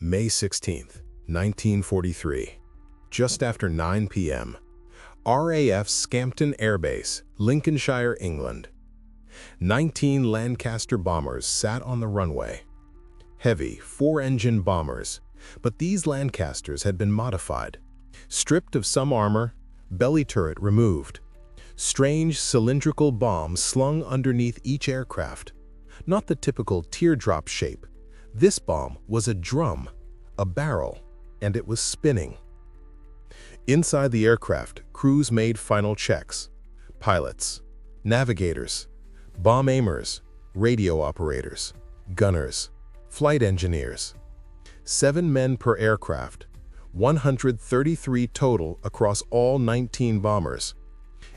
May 16th, 1943. Just after 9 p.m. RAF Scampton Air Base, Lincolnshire, England. 19 Lancaster bombers sat on the runway. Heavy, four-engine bombers, but these Lancasters had been modified. Stripped of some armor, belly turret removed. Strange cylindrical bombs slung underneath each aircraft. Not the typical teardrop shape. This bomb was a drum, a barrel, and it was spinning. Inside the aircraft, crews made final checks. Pilots, navigators, bomb aimers, radio operators, gunners, flight engineers. 7 men per aircraft, 133 total across all 19 bombers.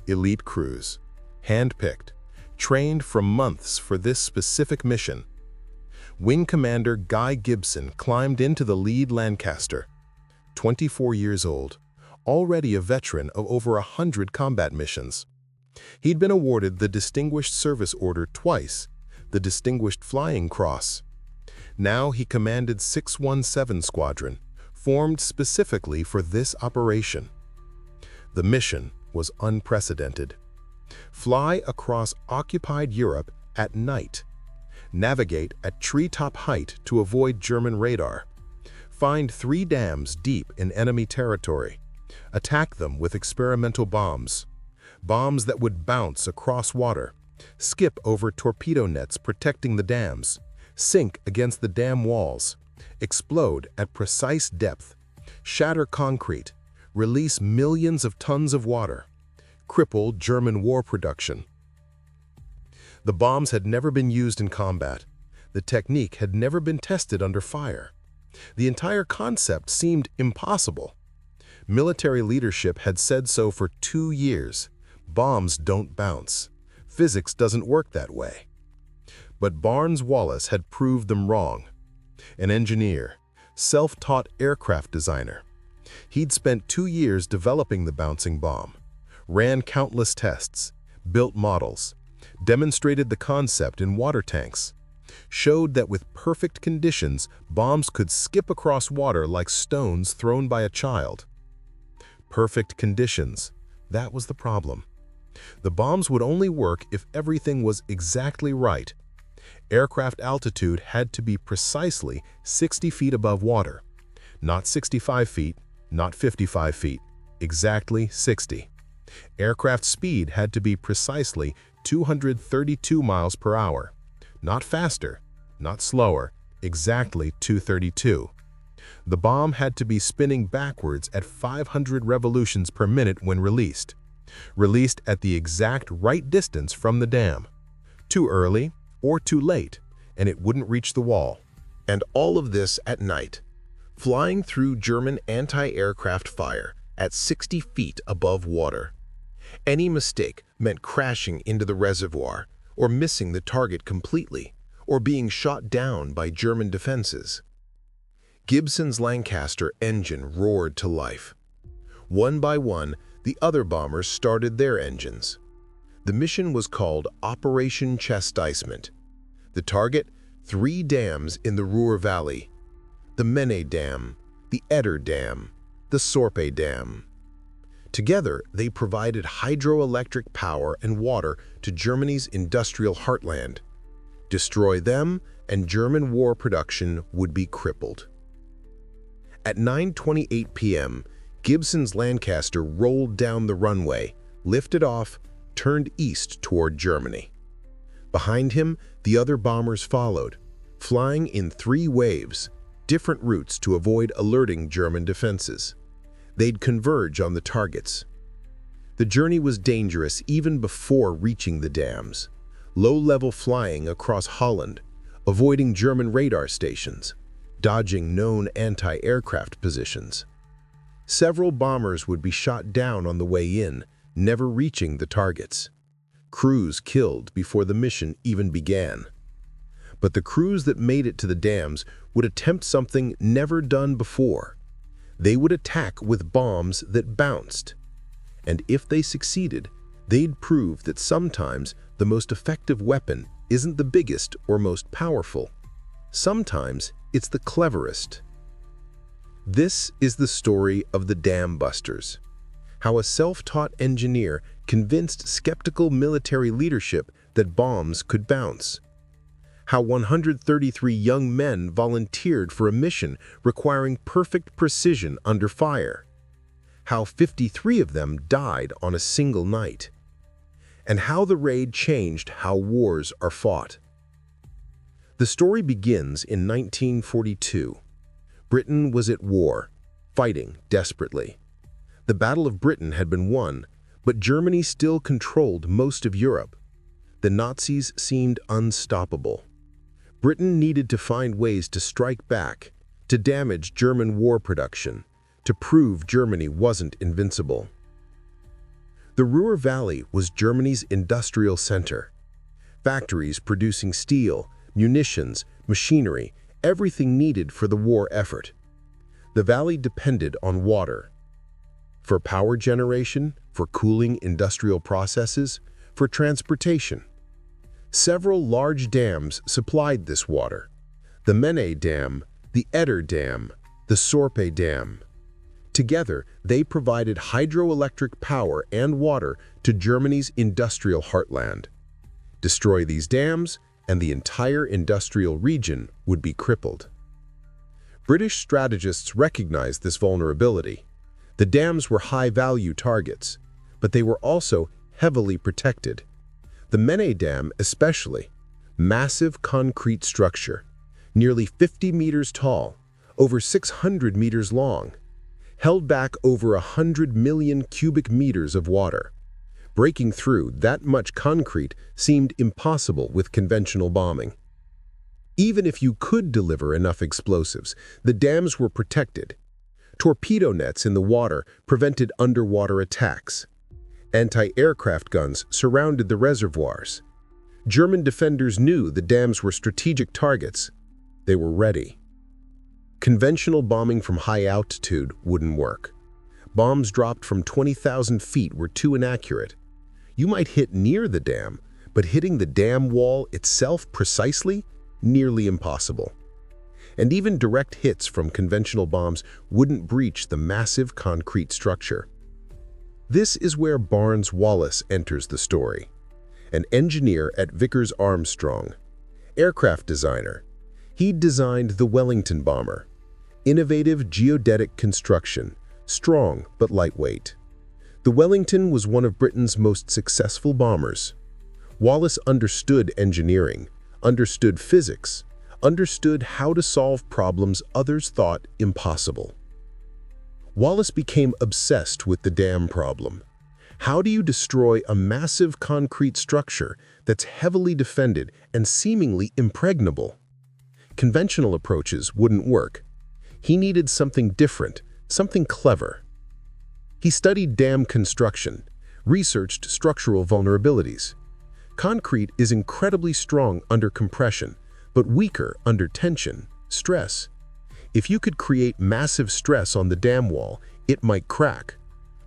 Elite crews, handpicked, trained for months for this specific mission. Wing Commander Guy Gibson climbed into the lead Lancaster. 24 years old, already a veteran of over 100 combat missions. He'd been awarded the Distinguished Service Order twice, the Distinguished Flying Cross. Now he commanded 617 Squadron, formed specifically for this operation. The mission was unprecedented. Fly across occupied Europe at night. Navigate at treetop height to avoid German radar. Find 3 dams deep in enemy territory. Attack them with experimental bombs. Bombs that would bounce across water. Skip over torpedo nets protecting the dams. Sink against the dam walls. Explode at precise depth. Shatter concrete. Release millions of tons of water. Cripple German war production. The bombs had never been used in combat. The technique had never been tested under fire. The entire concept seemed impossible. Military leadership had said so for 2 years. Bombs don't bounce. Physics doesn't work that way. But Barnes Wallis had proved them wrong. An engineer, self-taught aircraft designer. He'd spent 2 years developing the bouncing bomb, ran countless tests, built models, demonstrated the concept in water tanks, showed that with perfect conditions, bombs could skip across water like stones thrown by a child. Perfect conditions, that was the problem. The bombs would only work if everything was exactly right. Aircraft altitude had to be precisely 60 feet above water. Not 65 feet, not 55 feet, exactly 60. Aircraft speed had to be precisely 232 miles per hour. Not faster, not slower, exactly 232. The bomb had to be spinning backwards at 500 revolutions per minute when released. Released at the exact right distance from the dam. Too early or too late, and it wouldn't reach the wall. And all of this at night, flying through German anti-aircraft fire at 60 feet above water. Any mistake meant crashing into the reservoir, or missing the target completely, or being shot down by German defenses. Gibson's Lancaster engine roared to life. One by one, the other bombers started their engines. The mission was called Operation Chastisement. The target, 3 dams in the Ruhr Valley. The Menne Dam, the Eder Dam, the Sorpe Dam. Together, they provided hydroelectric power and water to Germany's industrial heartland. Destroy them, and German war production would be crippled. At 9:28 p.m., Gibson's Lancaster rolled down the runway, lifted off, turned east toward Germany. Behind him, the other bombers followed, flying in 3 waves, different routes to avoid alerting German defenses. They'd converge on the targets. The journey was dangerous even before reaching the dams. Low-level flying across Holland, avoiding German radar stations, dodging known anti-aircraft positions. Several bombers would be shot down on the way in, never reaching the targets. Crews killed before the mission even began. But the crews that made it to the dams would attempt something never done before. They would attack with bombs that bounced. And if they succeeded, they'd prove that sometimes the most effective weapon isn't the biggest or most powerful. Sometimes it's the cleverest. This is the story of the Dam Busters, how a self-taught engineer convinced skeptical military leadership that bombs could bounce. How 133 young men volunteered for a mission requiring perfect precision under fire. How 53 of them died on a single night. And how the raid changed how wars are fought. The story begins in 1942. Britain was at war, fighting desperately. The Battle of Britain had been won, but Germany still controlled most of Europe. The Nazis seemed unstoppable. Britain needed to find ways to strike back, to damage German war production, to prove Germany wasn't invincible. The Ruhr Valley was Germany's industrial center. Factories producing steel, munitions, machinery, everything needed for the war effort. The valley depended on water. For power generation, for cooling industrial processes, for transportation. Several large dams supplied this water. The Menne Dam, the Eder Dam, the Sorpe Dam. Together, they provided hydroelectric power and water to Germany's industrial heartland. Destroy these dams, and the entire industrial region would be crippled. British strategists recognized this vulnerability. The dams were high-value targets, but they were also heavily protected. The Menne Dam especially, massive concrete structure, nearly 50 meters tall, over 600 meters long, held back over 100 million cubic meters of water. Breaking through that much concrete seemed impossible with conventional bombing. Even if you could deliver enough explosives, the dams were protected. Torpedo nets in the water prevented underwater attacks. Anti-aircraft guns surrounded the reservoirs. German defenders knew the dams were strategic targets. They were ready. Conventional bombing from high altitude wouldn't work. Bombs dropped from 20,000 feet were too inaccurate. You might hit near the dam, but hitting the dam wall itself precisely? Nearly impossible. And even direct hits from conventional bombs wouldn't breach the massive concrete structure. This is where Barnes Wallis enters the story. An engineer at Vickers Armstrong, aircraft designer. He designed the Wellington bomber. Innovative geodetic construction, strong but lightweight. The Wellington was one of Britain's most successful bombers. Wallis understood engineering, understood physics, understood how to solve problems others thought impossible. Wallis became obsessed with the dam problem. How do you destroy a massive concrete structure that's heavily defended and seemingly impregnable? Conventional approaches wouldn't work. He needed something different, something clever. He studied dam construction, researched structural vulnerabilities. Concrete is incredibly strong under compression, but weaker under tension, stress. If you could create massive stress on the dam wall, it might crack.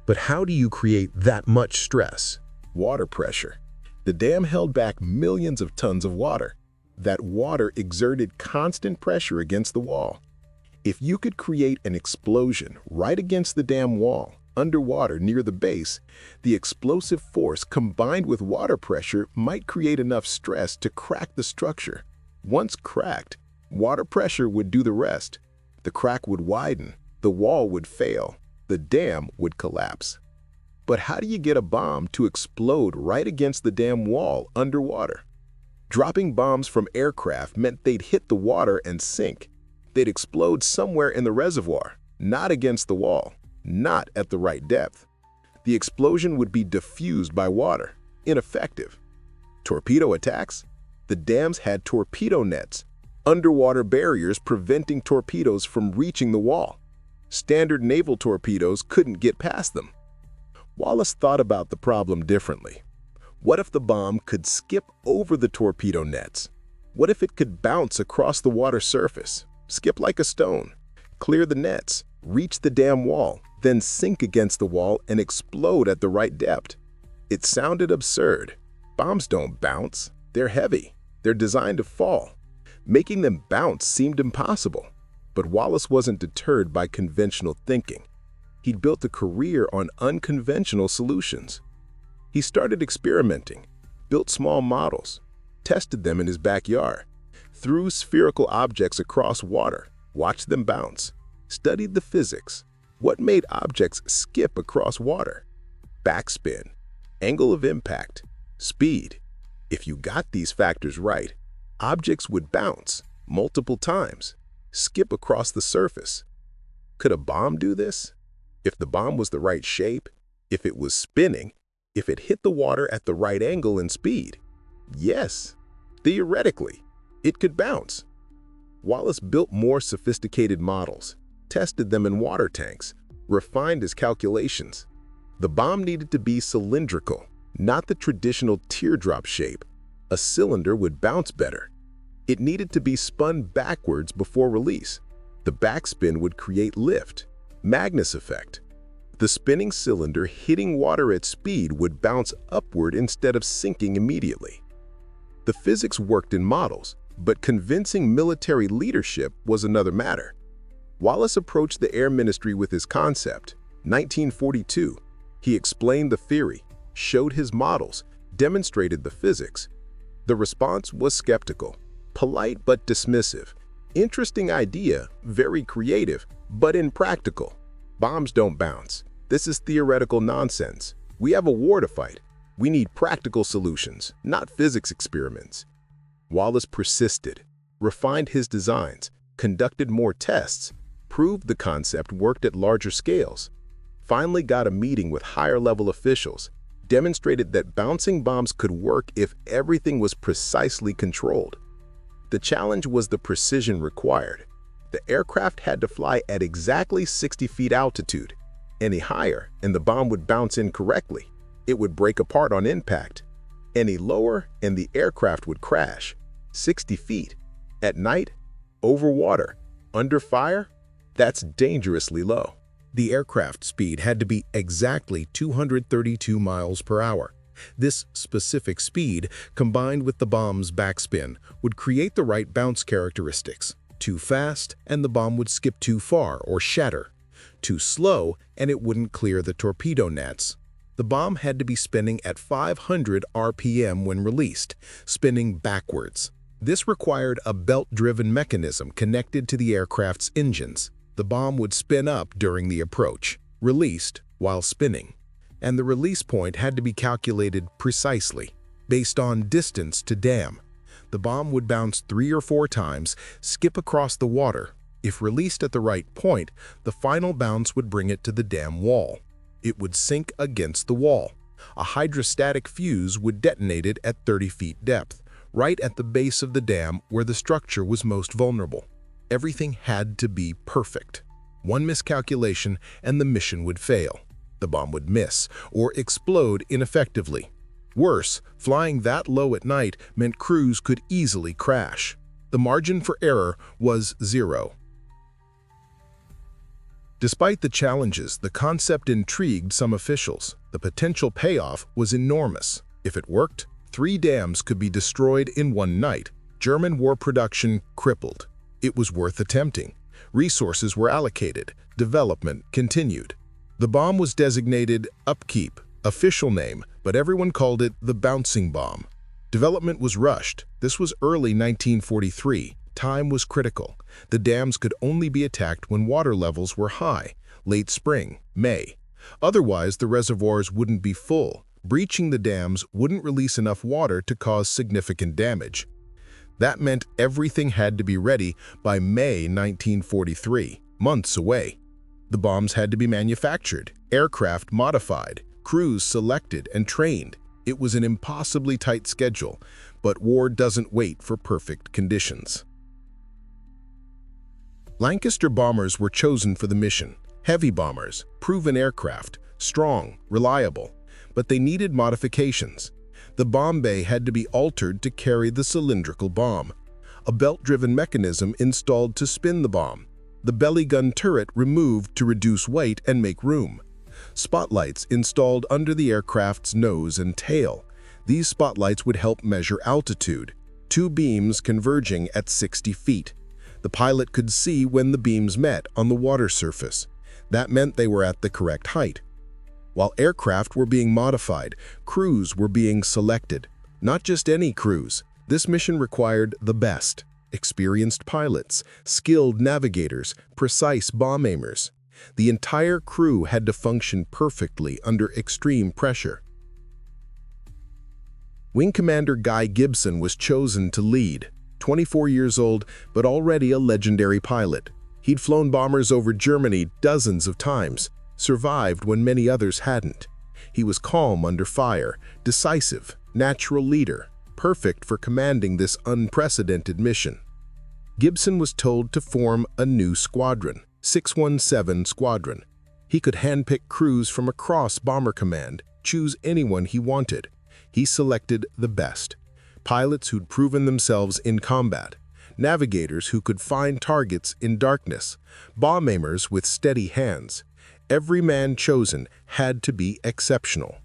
But how do you create that much stress? Water pressure. The dam held back millions of tons of water. That water exerted constant pressure against the wall. If you could create an explosion right against the dam wall, underwater near the base, the explosive force combined with water pressure might create enough stress to crack the structure. Once cracked, water pressure would do the rest. The crack would widen, the wall would fail, the dam would collapse. But how do you get a bomb to explode right against the dam wall underwater? Dropping bombs from aircraft meant they'd hit the water and sink. They'd explode somewhere in the reservoir, not against the wall, not at the right depth. The explosion would be diffused by water, ineffective. Torpedo attacks? The dams had torpedo nets, underwater barriers preventing torpedoes from reaching the wall. Standard naval torpedoes couldn't get past them. Wallis thought about the problem differently. What if the bomb could skip over the torpedo nets? What if it could bounce across the water surface, skip like a stone, clear the nets, reach the dam wall, then sink against the wall and explode at the right depth? It sounded absurd. Bombs don't bounce. They're heavy. They're designed to fall. Making them bounce seemed impossible. But Wallace wasn't deterred by conventional thinking. He'd built a career on unconventional solutions. He started experimenting, built small models, tested them in his backyard, threw spherical objects across water, watched them bounce, studied the physics. What made objects skip across water? Backspin, angle of impact, speed. If you got these factors right, objects would bounce multiple times, skip across the surface. Could a bomb do this? If the bomb was the right shape, if it was spinning, if it hit the water at the right angle and speed? Yes, theoretically, it could bounce. Wallace built more sophisticated models, tested them in water tanks, refined his calculations. The bomb needed to be cylindrical, not the traditional teardrop shape. A cylinder would bounce better. It needed to be spun backwards before release. The backspin would create lift, Magnus effect. The spinning cylinder hitting water at speed would bounce upward instead of sinking immediately. The physics worked in models, but convincing military leadership was another matter. Wallace approached the Air Ministry with his concept. 1942, he explained the theory, showed his models, demonstrated the physics. The response was skeptical, polite but dismissive. Interesting idea, very creative, but impractical. Bombs don't bounce. This is theoretical nonsense. We have a war to fight. We need practical solutions, not physics experiments. Wallace persisted, refined his designs, conducted more tests, proved the concept worked at larger scales, finally got a meeting with higher-level officials, demonstrated that bouncing bombs could work if everything was precisely controlled. The challenge was the precision required. The aircraft had to fly at exactly 60 feet altitude. Any higher, and the bomb would bounce incorrectly. It would break apart on impact. Any lower, and the aircraft would crash. 60 feet. At night, over water, under fire, that's dangerously low. The aircraft speed had to be exactly 232 miles per hour. This specific speed, combined with the bomb's backspin, would create the right bounce characteristics. Too fast, and the bomb would skip too far or shatter. Too slow, and it wouldn't clear the torpedo nets. The bomb had to be spinning at 500 RPM when released, spinning backwards. This required a belt-driven mechanism connected to the aircraft's engines. The bomb would spin up during the approach, released while spinning, and the release point had to be calculated precisely, based on distance to dam. The bomb would bounce 3 or 4 times, skip across the water. If released at the right point, the final bounce would bring it to the dam wall. It would sink against the wall. A hydrostatic fuse would detonate it at 30 feet depth, right at the base of the dam where the structure was most vulnerable. Everything had to be perfect. One miscalculation and the mission would fail. The bomb would miss or explode ineffectively. Worse, flying that low at night meant crews could easily crash. The margin for error was 0. Despite the challenges, the concept intrigued some officials. The potential payoff was enormous. If it worked, 3 dams could be destroyed in one night. German war production crippled. It was worth attempting. Resources were allocated. Development continued. The bomb was designated Upkeep, official name, but everyone called it the bouncing bomb. Development was rushed. This was early 1943. Time was critical. The dams could only be attacked when water levels were high, late spring, May. Otherwise, the reservoirs wouldn't be full. Breaching the dams wouldn't release enough water to cause significant damage. That meant everything had to be ready by May 1943, months away. The bombs had to be manufactured, aircraft modified, crews selected and trained. It was an impossibly tight schedule, but war doesn't wait for perfect conditions. Lancaster bombers were chosen for the mission. Heavy bombers, proven aircraft, strong, reliable, but they needed modifications. The bomb bay had to be altered to carry the cylindrical bomb. A belt-driven mechanism installed to spin the bomb. The belly gun turret removed to reduce weight and make room. Spotlights installed under the aircraft's nose and tail. These spotlights would help measure altitude. 2 beams converging at 60 feet. The pilot could see when the beams met on the water surface. That meant they were at the correct height. While aircraft were being modified, crews were being selected. Not just any crews. This mission required the best. Experienced pilots, skilled navigators, precise bomb aimers. The entire crew had to function perfectly under extreme pressure. Wing Commander Guy Gibson was chosen to lead. 24 years old, but already a legendary pilot. He'd flown bombers over Germany dozens of times, survived when many others hadn't. He was calm under fire, decisive, natural leader, perfect for commanding this unprecedented mission. Gibson was told to form a new squadron, 617 Squadron. He could handpick crews from across Bomber Command, choose anyone he wanted. He selected the best. Pilots who'd proven themselves in combat, navigators who could find targets in darkness, bomb aimers with steady hands. Every man chosen had to be exceptional.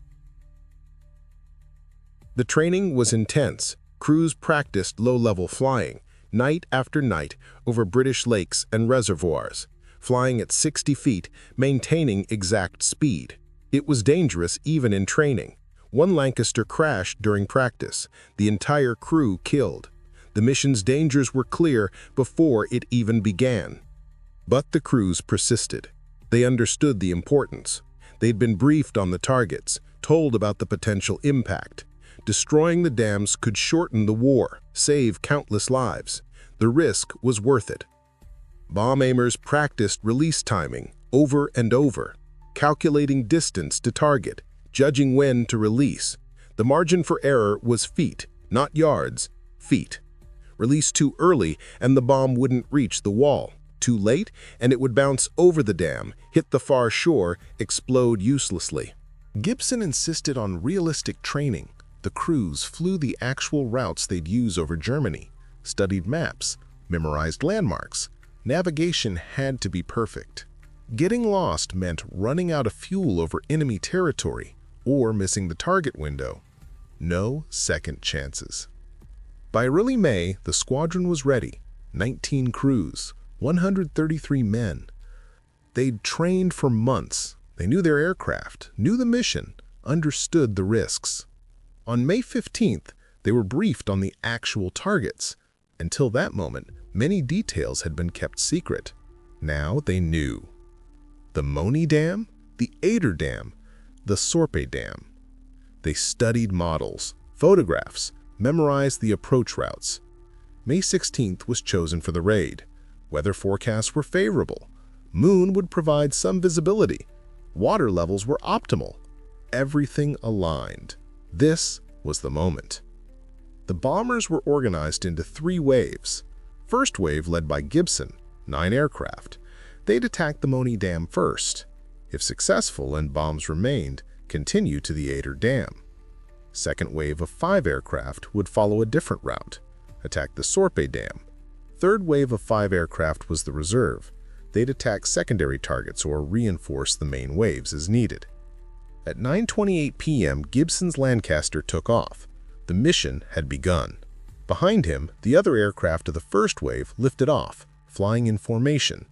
The training was intense. Crews practiced low-level flying, night after night, over British lakes and reservoirs, flying at 60 feet, maintaining exact speed. It was dangerous even in training. One Lancaster crashed during practice, the entire crew killed. The mission's dangers were clear before it even began. But the crews persisted. They understood the importance. They'd been briefed on the targets, told about the potential impact. Destroying the dams could shorten the war, save countless lives. The risk was worth it. Bomb aimers practiced release timing over and over, calculating distance to target, judging when to release. The margin for error was feet, not yards, feet. Release too early and the bomb wouldn't reach the wall. Too late and it would bounce over the dam, hit the far shore, explode uselessly. Gibson insisted on realistic training. The crews flew the actual routes they'd use over Germany, studied maps, memorized landmarks. Navigation had to be perfect. Getting lost meant running out of fuel over enemy territory or missing the target window. No second chances. By early May, the squadron was ready. 19 crews, 133 men. They'd trained for months. They knew their aircraft, knew the mission, understood the risks. On May 15th, they were briefed on the actual targets. Until that moment, many details had been kept secret. Now they knew. The Moni Dam, the Ader Dam, the Sorpe Dam. They studied models, photographs, memorized the approach routes. May 16th was chosen for the raid. Weather forecasts were favorable. Moon would provide some visibility. Water levels were optimal. Everything aligned. This was the moment. The bombers were organized into 3 waves. First wave led by Gibson, 9 aircraft. They'd attack the Moni Dam first. If successful and bombs remained, continue to the Ader Dam. Second wave of 5 aircraft would follow a different route, attack the Sorpe Dam. Third wave of 5 aircraft was the reserve. They'd attack secondary targets or reinforce the main waves as needed. At 9:28 p.m., Gibson's Lancaster took off. The mission had begun. Behind him, the other aircraft of the first wave lifted off, flying in formation.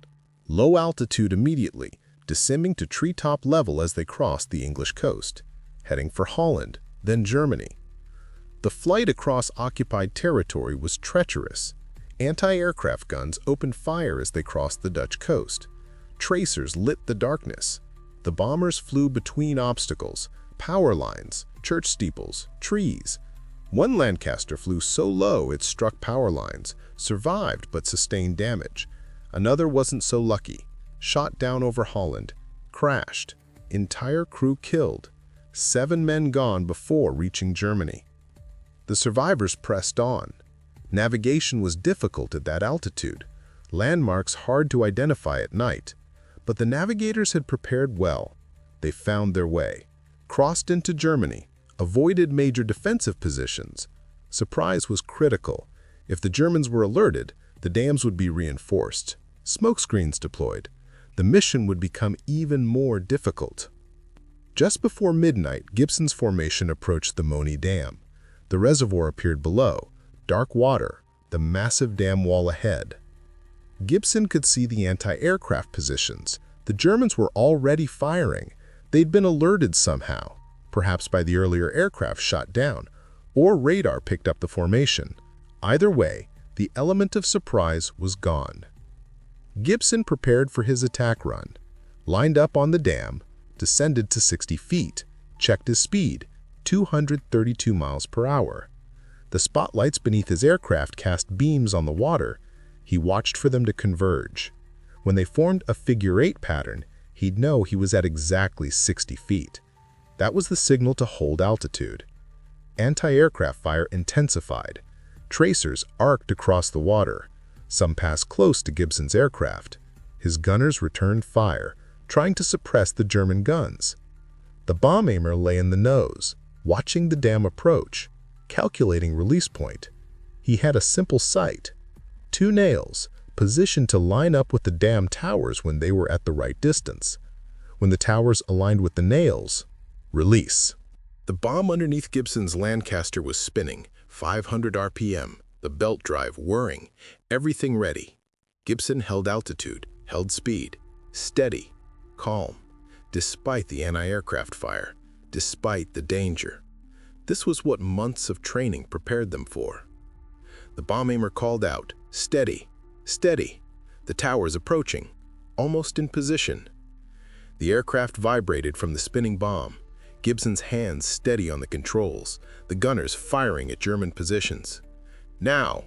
Low altitude immediately, descending to treetop level as they crossed the English coast, heading for Holland, then Germany. The flight across occupied territory was treacherous. Anti-aircraft guns opened fire as they crossed the Dutch coast. Tracers lit the darkness. The bombers flew between obstacles, power lines, church steeples, trees. One Lancaster flew so low it struck power lines, survived but sustained damage. Another wasn't so lucky, shot down over Holland, crashed, entire crew killed, 7 men gone before reaching Germany. The survivors pressed on. Navigation was difficult at that altitude, landmarks hard to identify at night. But the navigators had prepared well. They found their way, crossed into Germany, avoided major defensive positions. Surprise was critical. If the Germans were alerted, the dams would be reinforced, smokescreens deployed. The mission would become even more difficult. Just before midnight, Gibson's formation approached the Moni Dam. The reservoir appeared below, dark water, the massive dam wall ahead. Gibson could see the anti-aircraft positions. The Germans were already firing. They'd been alerted somehow, perhaps by the earlier aircraft shot down, or radar picked up the formation. Either way, the element of surprise was gone. Gibson prepared for his attack run, lined up on the dam, descended to 60 feet, checked his speed, 232 miles per hour. The spotlights beneath his aircraft cast beams on the water. He watched for them to converge. When they formed a figure-8 pattern, he'd know he was at exactly 60 feet. That was the signal to hold altitude. Anti-aircraft fire intensified. Tracers arced across the water. Some passed close to Gibson's aircraft. His gunners returned fire, trying to suppress the German guns. The bomb aimer lay in the nose, watching the dam approach, calculating release point. He had a simple sight. 2 nails, positioned to line up with the dam towers when they were at the right distance. When the towers aligned with the nails, release. The bomb underneath Gibson's Lancaster was spinning, 500 RPM, the belt drive whirring, everything ready. Gibson held altitude, held speed, steady, calm, despite the anti-aircraft fire, despite the danger. This was what months of training prepared them for. The bomb aimer called out, "Steady, steady." The towers approaching, almost in position. The aircraft vibrated from the spinning bomb. Gibson's hands steady on the controls, the gunners firing at German positions. Now!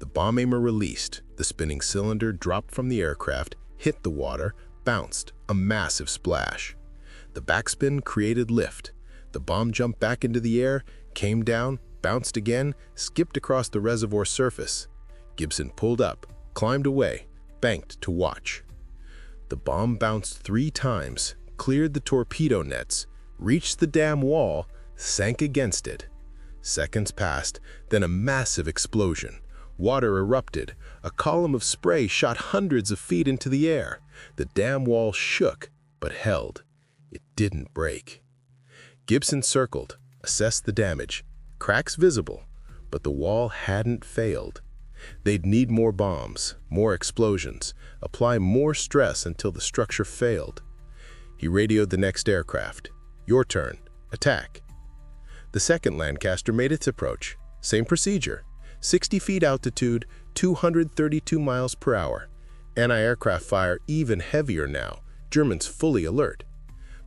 The bomb aimer released. The spinning cylinder dropped from the aircraft, hit the water, bounced, a massive splash. The backspin created lift. The bomb jumped back into the air, came down, bounced again, skipped across the reservoir surface. Gibson pulled up, climbed away, banked to watch. The bomb bounced 3 times, cleared the torpedo nets, reached the dam wall, sank against it. Seconds passed, then a massive explosion. Water erupted. A column of spray shot hundreds of feet into the air. The dam wall shook, but held. It didn't break. Gibson circled, assessed the damage. Cracks visible, but the wall hadn't failed. They'd need more bombs, more explosions, apply more stress until the structure failed. He radioed the next aircraft. "Your turn. Attack." The second Lancaster made its approach. Same procedure. 60 feet altitude, 232 miles per hour. Anti-aircraft fire even heavier now. Germans fully alert.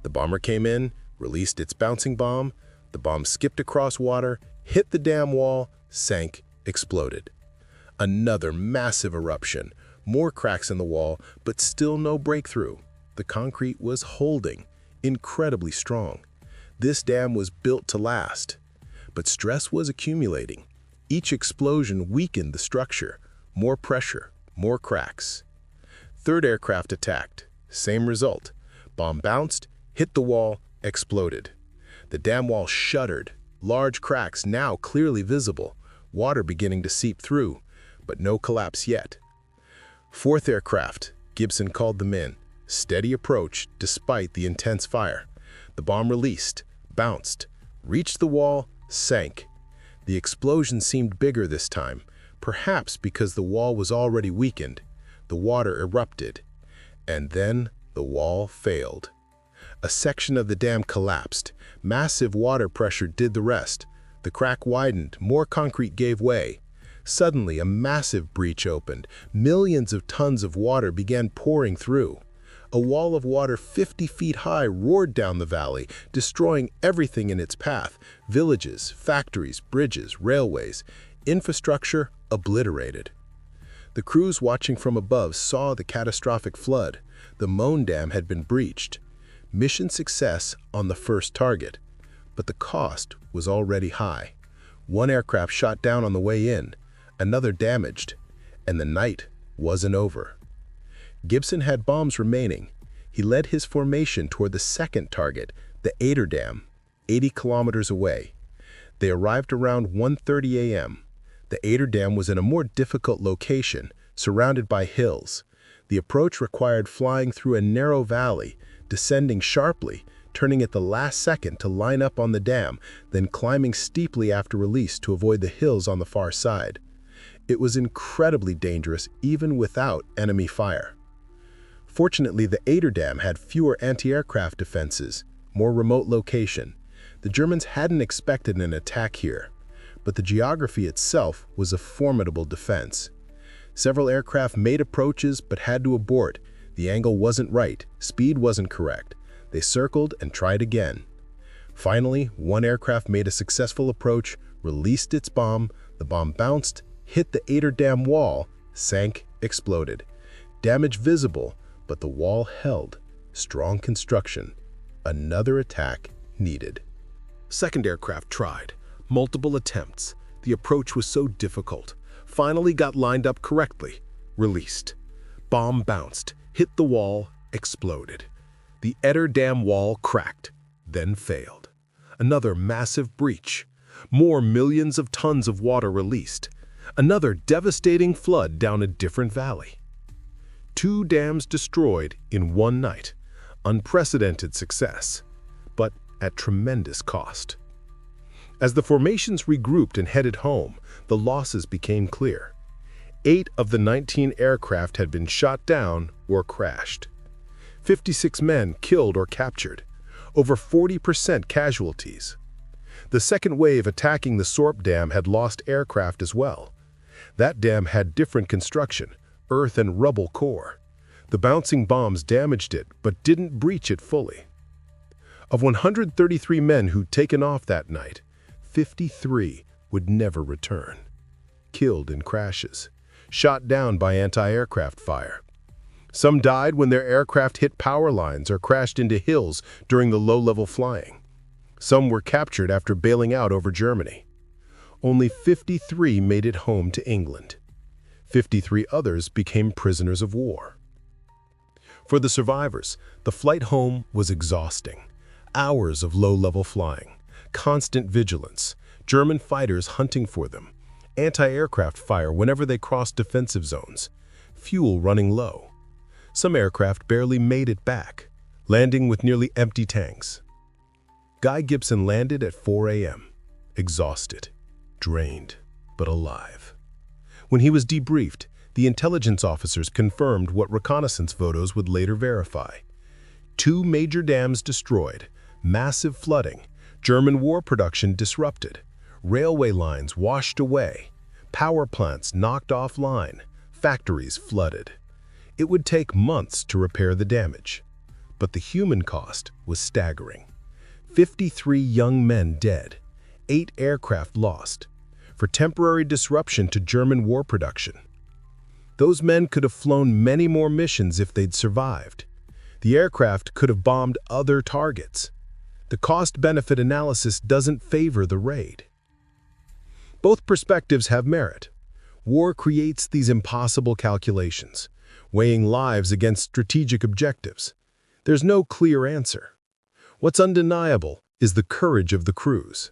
The bomber came in, released its bouncing bomb. The bomb skipped across water, hit the dam wall, sank, exploded. Another massive eruption. More cracks in the wall, but still no breakthrough. The concrete was holding, incredibly strong. This dam was built to last. But stress was accumulating. Each explosion weakened the structure. More pressure, more cracks. Third aircraft attacked. Same result. Bomb bounced, hit the wall, exploded. The dam wall shuddered. Large cracks now clearly visible. Water beginning to seep through, but no collapse yet. Fourth aircraft. Gibson called them in. Steady approach despite the intense fire. The bomb released, bounced, reached the wall, sank. The explosion seemed bigger this time, perhaps because the wall was already weakened. The water erupted, and then the wall failed. A section of the dam collapsed. Massive water pressure did the rest. The crack widened, more concrete gave way. Suddenly, a massive breach opened. Millions of tons of water began pouring through. A wall of water 50 feet high roared down the valley, destroying everything in its path. Villages, factories, bridges, railways, infrastructure obliterated. The crews watching from above saw the catastrophic flood. The Moan Dam had been breached. Mission success on the first target, but the cost was already high. One aircraft shot down on the way in, another damaged, and the night wasn't over. Gibson had bombs remaining. He led his formation toward the second target, the Aider Dam, 80 kilometers away. They arrived around 1:30 a.m. The Aider Dam was in a more difficult location, surrounded by hills. The approach required flying through a narrow valley, descending sharply, turning at the last second to line up on the dam, then climbing steeply after release to avoid the hills on the far side. It was incredibly dangerous even without enemy fire. Fortunately, the Ader Dam had fewer anti-aircraft defenses, more remote location. The Germans hadn't expected an attack here, but the geography itself was a formidable defense. Several aircraft made approaches but had to abort. The angle wasn't right, speed wasn't correct. They circled and tried again. Finally, one aircraft made a successful approach, released its bomb. The bomb bounced, hit the Ader Dam wall, sank, exploded. Damage visible, but the wall held. Strong construction. Another attack needed. Second aircraft tried. Multiple attempts. The approach was so difficult. Finally got lined up correctly. Released. Bomb bounced, hit the wall, exploded. The Ader Dam wall cracked, then failed. Another massive breach. More millions of tons of water released. Another devastating flood down a different valley. 2 dams destroyed in one night. Unprecedented success, but at tremendous cost. As the formations regrouped and headed home, the losses became clear. 8 of the 19 aircraft had been shot down or crashed. 56 men killed or captured. Over 40% casualties. The second wave attacking the Sorp Dam had lost aircraft as well. That dam had different construction, earth and rubble core. The bouncing bombs damaged it, but didn't breach it fully. Of 133 men who'd taken off that night, 53 would never return. Killed in crashes, shot down by anti-aircraft fire. Some died when their aircraft hit power lines or crashed into hills during the low-level flying. Some were captured after bailing out over Germany. Only 53 made it home to England. 53 others became prisoners of war. For the survivors, the flight home was exhausting. Hours of low-level flying, constant vigilance, German fighters hunting for them, anti-aircraft fire whenever they crossed defensive zones, fuel running low. Some aircraft barely made it back, landing with nearly empty tanks. Guy Gibson landed at 4 a.m., exhausted, drained, but alive. When he was debriefed, the intelligence officers confirmed what reconnaissance photos would later verify. 2 major dams destroyed, massive flooding, German war production disrupted, railway lines washed away, power plants knocked offline, factories flooded. It would take months to repair the damage, but the human cost was staggering. 53 young men dead, 8 aircraft lost, for temporary disruption to German war production. Those men could have flown many more missions if they'd survived. The aircraft could have bombed other targets. The cost-benefit analysis doesn't favor the raid. Both perspectives have merit. War creates these impossible calculations, weighing lives against strategic objectives. There's no clear answer. What's undeniable is the courage of the crews.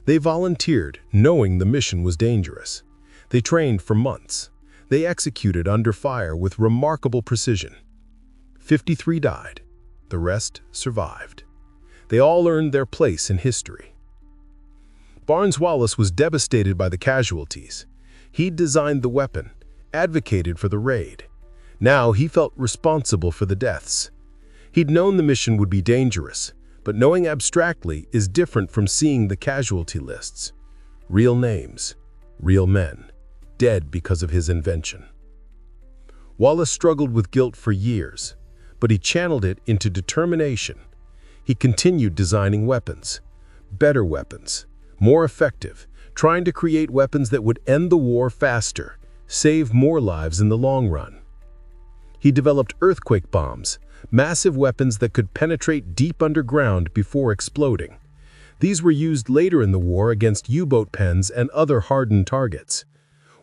They volunteered, knowing the mission was dangerous. They trained for months. They executed under fire with remarkable precision. 53 died. The rest survived. They all earned their place in history. Barnes-Wallis was devastated by the casualties. He'd designed the weapon, advocated for the raid. Now he felt responsible for the deaths. He'd known the mission would be dangerous, but knowing abstractly is different from seeing the casualty lists. Real names, real men, dead because of his invention. Wallis struggled with guilt for years, but he channeled it into determination. He continued designing weapons, better weapons, more effective, trying to create weapons that would end the war faster, save more lives in the long run. He developed earthquake bombs, massive weapons that could penetrate deep underground before exploding. These were used later in the war against U-boat pens and other hardened targets.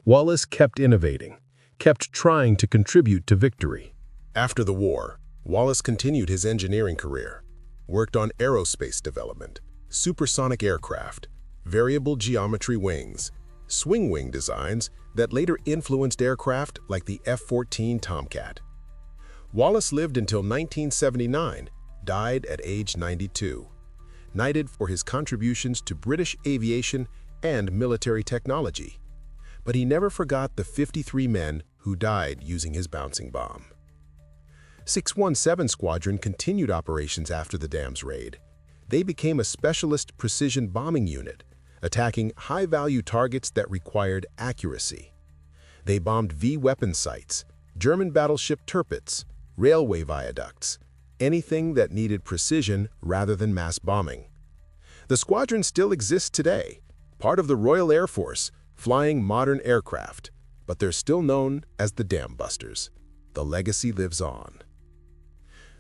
Wallis kept innovating, kept trying to contribute to victory. After the war, Wallis continued his engineering career, worked on aerospace development, supersonic aircraft, variable geometry wings, swing wing designs that later influenced aircraft like the F-14 Tomcat. Wallis lived until 1979, died at age 92, knighted for his contributions to British aviation and military technology. But he never forgot the 53 men who died using his bouncing bomb. 617 Squadron continued operations after the dam's raid. They became a specialist precision bombing unit, attacking high-value targets that required accuracy. They bombed V-weapon sites, German battleship turrets, railway viaducts, anything that needed precision rather than mass bombing. The squadron still exists today, part of the Royal Air Force, flying modern aircraft, but they're still known as the Dam Busters. The legacy lives on.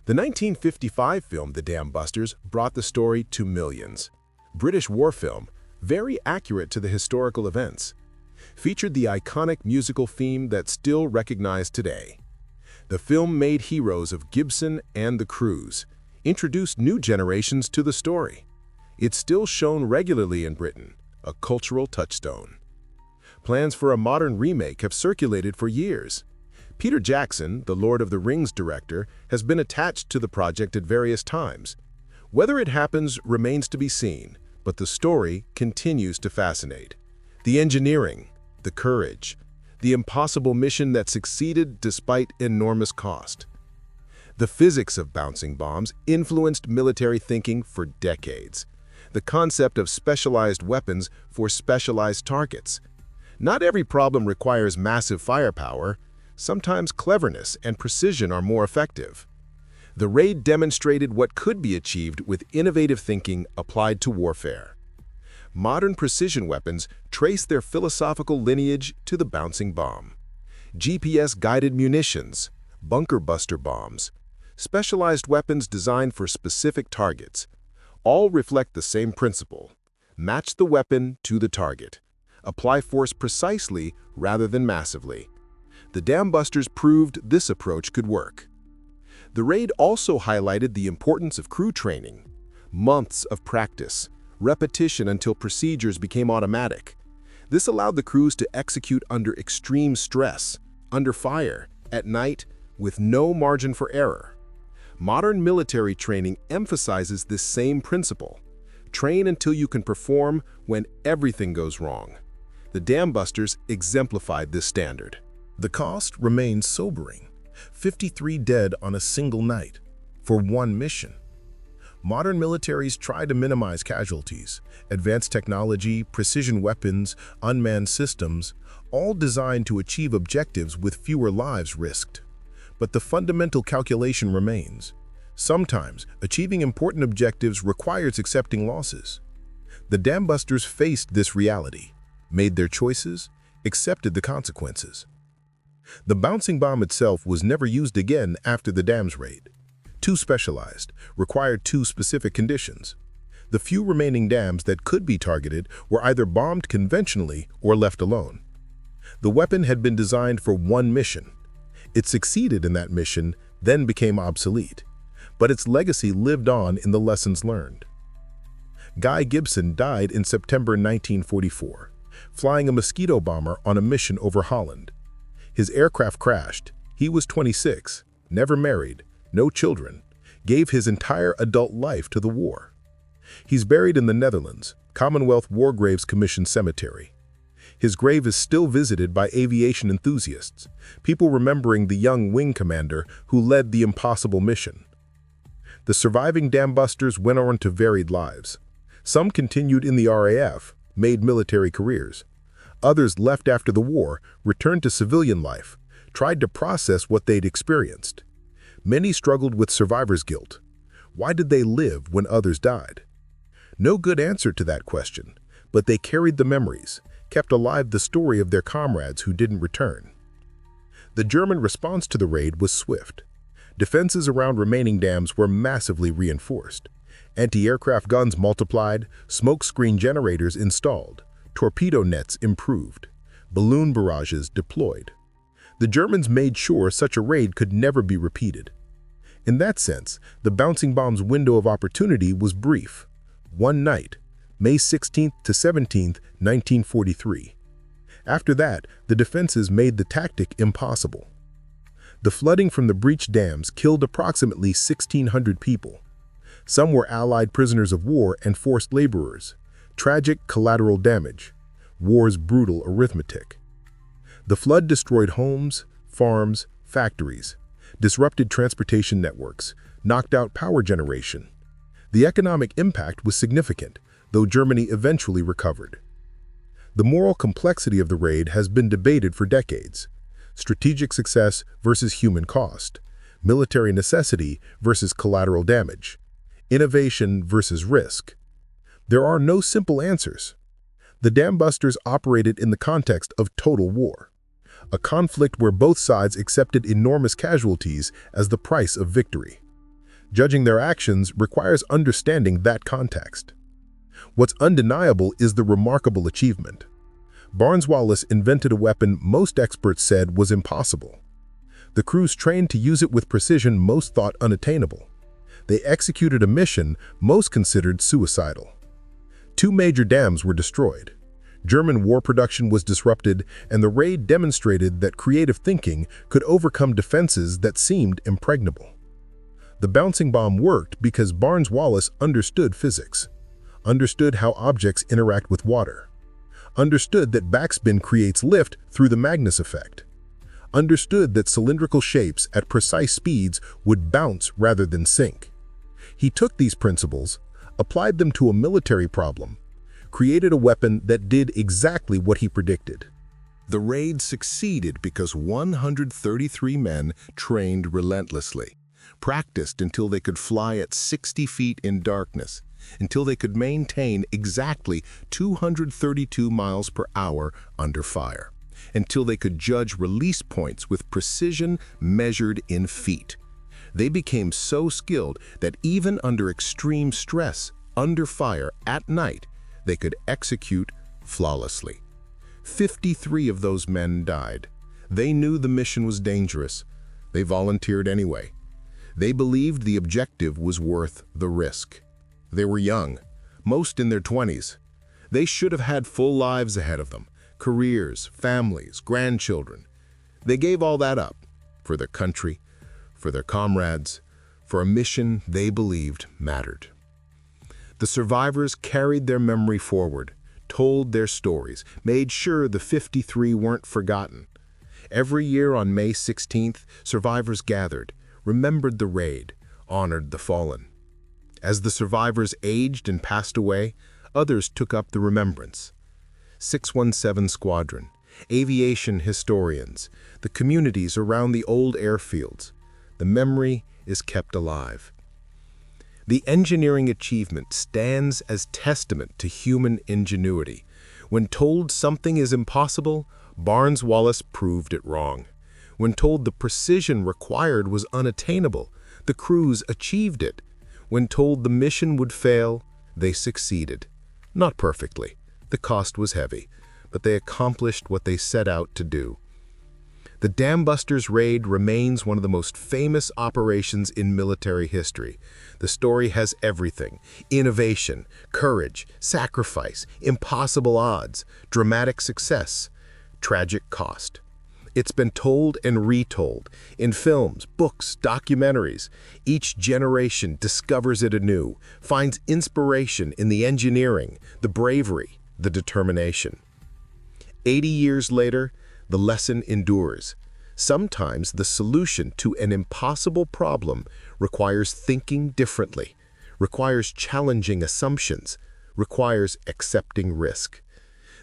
The 1955 film The Dam Busters brought the story to millions. British war film, very accurate to the historical events, featured the iconic musical theme that's still recognized today. The film made heroes of Gibson and the crews, introduced new generations to the story. It's still shown regularly in Britain, a cultural touchstone. Plans for a modern remake have circulated for years. Peter Jackson, the Lord of the Rings director, has been attached to the project at various times. Whether it happens remains to be seen, but the story continues to fascinate. The engineering, the courage, the impossible mission that succeeded despite enormous cost. The physics of bouncing bombs influenced military thinking for decades. The concept of specialized weapons for specialized targets. Not every problem requires massive firepower. Sometimes cleverness and precision are more effective. The raid demonstrated what could be achieved with innovative thinking applied to warfare. Modern precision weapons trace their philosophical lineage to the bouncing bomb. GPS-guided munitions, bunker buster bombs, specialized weapons designed for specific targets, all reflect the same principle. Match the weapon to the target. Apply force precisely rather than massively. The Dam Busters proved this approach could work. The raid also highlighted the importance of crew training. Months of practice, repetition until procedures became automatic. This allowed the crews to execute under extreme stress, under fire, at night, with no margin for error. Modern military training emphasizes this same principle. Train until you can perform when everything goes wrong. The Dam Busters exemplified this standard. The cost remains sobering. 53 dead on a single night for one mission. Modern militaries try to minimize casualties. Advanced technology, precision weapons, unmanned systems, all designed to achieve objectives with fewer lives risked. But the fundamental calculation remains. Sometimes, achieving important objectives requires accepting losses. The Dam Busters faced this reality, made their choices, accepted the consequences. The bouncing bomb itself was never used again after the dam's raid. Too specialized, required too specific conditions. The few remaining dams that could be targeted were either bombed conventionally or left alone. The weapon had been designed for one mission. It succeeded in that mission, then became obsolete. But its legacy lived on in the lessons learned. Guy Gibson died in September 1944, flying a Mosquito bomber on a mission over Holland. His aircraft crashed. He was 26, never married, no children, gave his entire adult life to the war. He's buried in the Netherlands, Commonwealth War Graves Commission Cemetery. His grave is still visited by aviation enthusiasts, people remembering the young wing commander who led the impossible mission. The surviving Dam Busters went on to varied lives. Some continued in the RAF, made military careers. Others left after the war, returned to civilian life, tried to process what they'd experienced. Many struggled with survivor's guilt. Why did they live when others died? No good answer to that question, but they carried the memories, kept alive the story of their comrades who didn't return. The German response to the raid was swift. Defenses around remaining dams were massively reinforced. Anti-aircraft guns multiplied, smoke screen generators installed, torpedo nets improved, balloon barrages deployed. The Germans made sure such a raid could never be repeated. In that sense, the bouncing bomb's window of opportunity was brief. One night, May 16th to 17th, 1943. After that, the defenses made the tactic impossible. The flooding from the breached dams killed approximately 1,600 people. Some were Allied prisoners of war and forced laborers. Tragic collateral damage. War's brutal arithmetic. The flood destroyed homes, farms, factories, disrupted transportation networks, knocked out power generation. The economic impact was significant, though Germany eventually recovered. The moral complexity of the raid has been debated for decades. Strategic success versus human cost, military necessity versus collateral damage, innovation versus risk. There are no simple answers. The dam busters operated in the context of total war, a conflict where both sides accepted enormous casualties as the price of victory. Judging their actions requires understanding that context. What's undeniable is the remarkable achievement. Barnes-Wallis invented a weapon most experts said was impossible. The crews trained to use it with precision most thought unattainable. They executed a mission most considered suicidal. 2 major dams were destroyed. German war production was disrupted, and the raid demonstrated that creative thinking could overcome defenses that seemed impregnable. The bouncing bomb worked because Barnes-Wallis understood physics, understood how objects interact with water, understood that backspin creates lift through the Magnus effect, understood that cylindrical shapes at precise speeds would bounce rather than sink. He took these principles, applied them to a military problem, created a weapon that did exactly what he predicted. The raid succeeded because 133 men trained relentlessly, practiced until they could fly at 60 feet in darkness, until they could maintain exactly 232 miles per hour under fire, until they could judge release points with precision measured in feet. They became so skilled that even under extreme stress, under fire, at night, they could execute flawlessly. 53 of those men died. They knew the mission was dangerous. They volunteered anyway. They believed the objective was worth the risk. They were young, most in their 20s. They should have had full lives ahead of them, careers, families, grandchildren. They gave all that up for their country, for their comrades, for a mission they believed mattered. The survivors carried their memory forward, told their stories, made sure the 53 weren't forgotten. Every year on May 16th, survivors gathered, remembered the raid, honored the fallen. As the survivors aged and passed away, others took up the remembrance. 617 Squadron, aviation historians, the communities around the old airfields. The memory is kept alive. The engineering achievement stands as testament to human ingenuity. When told something is impossible, Barnes-Wallis proved it wrong. When told the precision required was unattainable, the crews achieved it. When told the mission would fail, they succeeded. Not perfectly. The cost was heavy, but they accomplished what they set out to do. The Dam Busters raid remains one of the most famous operations in military history. The story has everything: innovation, courage, sacrifice, impossible odds, dramatic success, tragic cost. It's been told and retold in films, books, documentaries. Each generation discovers it anew, finds inspiration in the engineering, the bravery, the determination. 80 years later, the lesson endures. Sometimes the solution to an impossible problem requires thinking differently, requires challenging assumptions, requires accepting risk.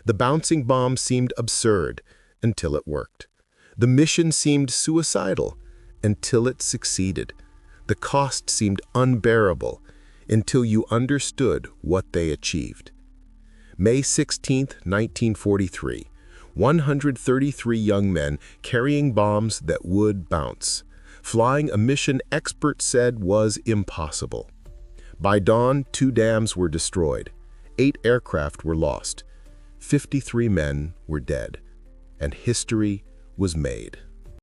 The bouncing bomb seemed absurd until it worked. The mission seemed suicidal until it succeeded. The cost seemed unbearable until you understood what they achieved. May 16, 1943, 133 young men carrying bombs that would bounce, flying a mission experts said was impossible. By dawn, 2 dams were destroyed, 8 aircraft were lost, 53 men were dead, and history was made.